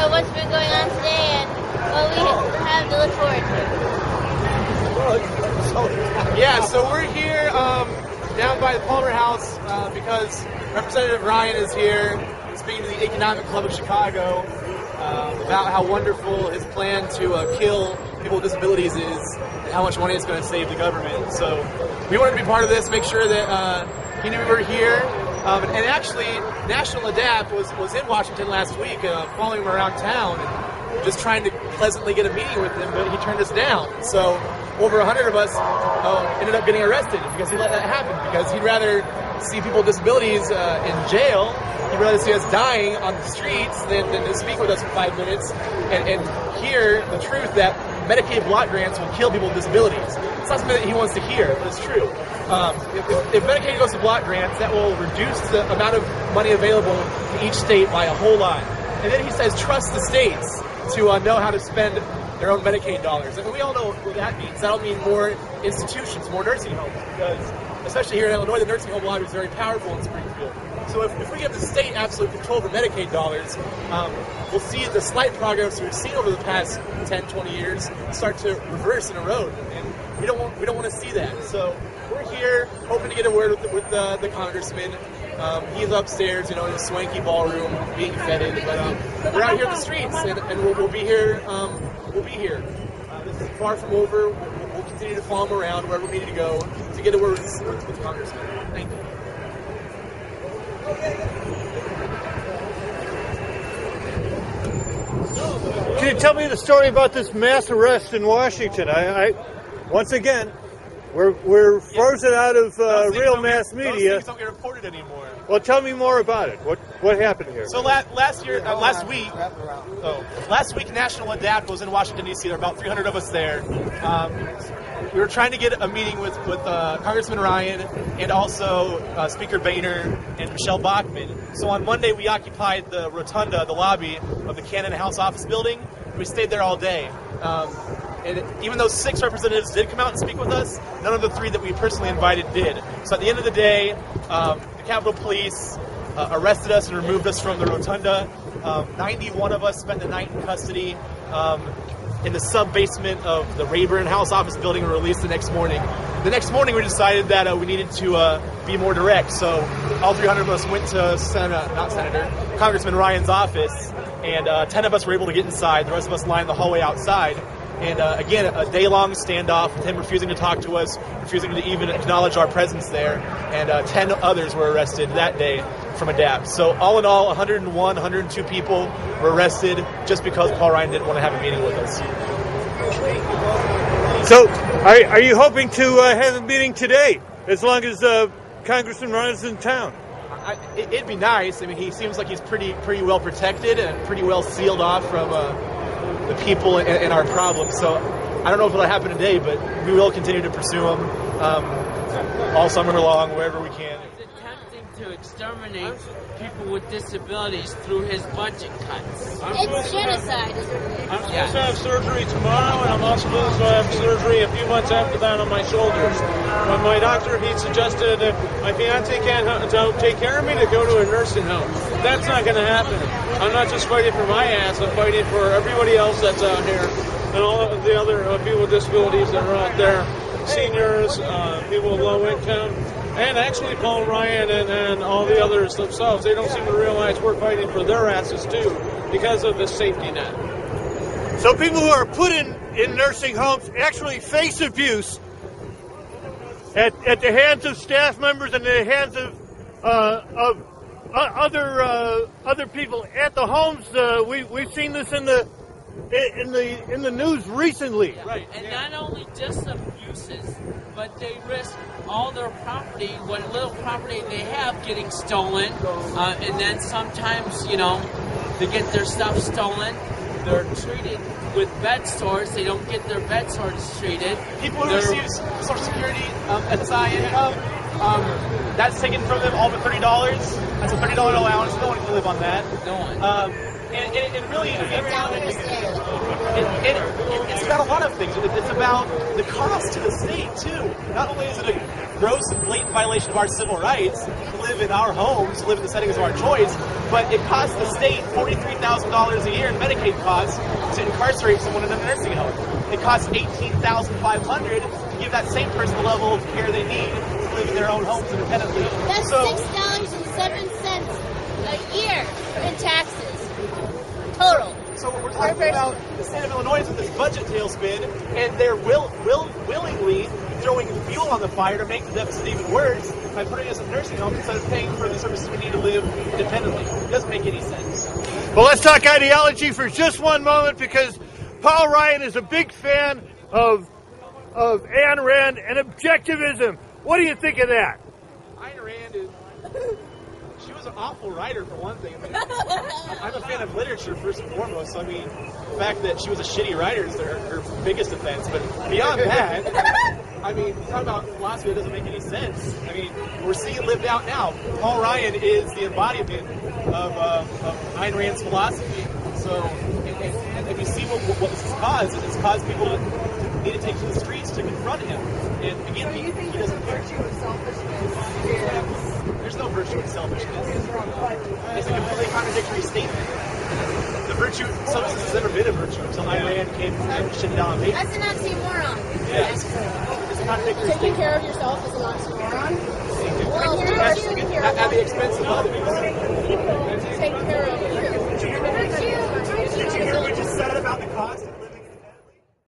about what's been going on today and what we have to look forward to. Yeah, so we're here down by the Palmer House because Representative Ryan is here speaking to the Economic Club of Chicago about how wonderful his plan to kill people with disabilities is and how much money it's going to save the government. So we wanted to be part of this, make sure that he knew we were here. And actually, National Adapt was in Washington last week, following him around town and just trying to pleasantly get a meeting with him, but he turned us down. So over 100 of us ended up getting arrested because he let that happen, because he'd rather see people with disabilities in jail. He'd rather see us dying on the streets than to speak with us for 5 minutes and hear the truth that Medicaid block grants will kill people with disabilities. It's not something that he wants to hear, but it's true. If Medicaid goes to block grants, that will reduce the amount of money available to each state by a whole lot. And then he says trust the states to know how to spend their own Medicaid dollars. And we all know what that means. That'll mean more institutions, more nursing homes, because especially here in Illinois, the nursing home lobby is very powerful in Springfield. So if we give the state absolute control over Medicaid dollars, we'll see the slight progress we've seen over the past 10, 20 years start to reverse and erode. And we don't want to see that. So we're here hoping to get a word with the congressman. He's upstairs, in his swanky ballroom, being feted. But we're out here in the streets, and we'll be here. We'll be here. This is far from over. We'll continue to follow him around wherever we need to go to get a word with the congressman. Thank you. Can you tell me the story about this mass arrest in Washington? Once again, we're frozen out of real mass media. Those things don't get reported anymore. Well, tell me more about it. What happened here? So last week, National Adapt was in Washington, D.C. There were about 300 of us there. We were trying to get a meeting with Congressman Ryan and also Speaker Boehner and Michelle Bachmann. So on Monday, we occupied the rotunda, the lobby of the Cannon House office building. We stayed there all day. And even though 6 representatives did come out and speak with us, none of the 3 that we personally invited did. So at the end of the day, the Capitol Police arrested us and removed us from the rotunda. 91 of us spent the night in custody in the sub-basement of the Rayburn House office building and released the next morning. The next morning we decided that we needed to be more direct, so all 300 of us went to Congressman Ryan's office, and 10 of us were able to get inside. The rest of us lined the hallway outside. And again, a day-long standoff with him refusing to talk to us, refusing to even acknowledge our presence there, and 10 others were arrested that day from ADAPT. So all in all, 101, 102 people were arrested just because Paul Ryan didn't want to have a meeting with us. So are you hoping to have a meeting today, as long as Congressman Ryan's in town? It'd be nice. I mean, he seems like he's pretty well protected and pretty well sealed off from the people and our problems. So I don't know if it'll happen today, but we will continue to pursue him all summer long, wherever we can. He's attempting to exterminate people with disabilities through his budget cuts. It's genocide. I'm supposed to have surgery tomorrow, and I'm also supposed to have surgery a few months after that on my shoulders. But my doctor, he suggested if my fiance can't take care of me, to go to a nursing home. That's not going to happen. I'm not just fighting for my ass, I'm fighting for everybody else that's out here, and all of the other people with disabilities that are out there, seniors, people with low income, and actually Paul Ryan and all the others themselves. They don't seem to realize we're fighting for their asses too, because of the safety net. So people who are put in nursing homes actually face abuse at the hands of staff members and the hands of other people at the homes. We've seen this in the news recently. Right. And not only just abuses, but they risk all their property, what little property they have, getting stolen. And then sometimes, they get their stuff stolen. They're treated with bed sores. They don't get their bed sores treated. People who receive Social Security, SSI income, that's taken from them all but $30. That's a $30 allowance. No one can live on that. No one. And really, $6 it's about a lot of things. It's about the cost to the state, too. Not only is it a gross and blatant violation of our civil rights to live in our homes, to live in the settings of our choice, but it costs the state $43,000 a year in Medicaid costs to incarcerate someone in a nursing home. It costs $18,500 to give that same person the level of care they need to live in their own homes independently. That's $6.07 a year in taxes. Total. So we're talking about the state of Illinois with this budget tailspin, and they're willingly throwing fuel on the fire to make the deficit even worse by putting us in nursing homes instead of paying for the services we need to live independently. It doesn't make any sense. Well, let's talk ideology for just one moment, because Paul Ryan is a big fan of Ayn Rand and objectivism. What do you think of that? Ayn Rand she was an awful writer, for one thing. I mean, I'm a fan of literature, first and foremost, so I mean, the fact that she was a shitty writer is her biggest offense, but beyond that, I mean, talking about philosophy, it doesn't make any sense. I mean, we're seeing it lived out now. Paul Ryan is the embodiment of Ayn Rand's philosophy. So, and if you see what this has caused, it's caused people to need to take to the streets to confront him. And again, he doesn't care. There's no virtue in selfishness. It's a completely contradictory statement. The virtue, selfishness has never been a virtue until Ayn Rand came and shut it down on paper. That's an oxymoron. Yeah, it's a contradictory Taking statement. care of yourself is an oxymoron. Well, At the expense of others. Take care of you. Did you hear what you said about the cost?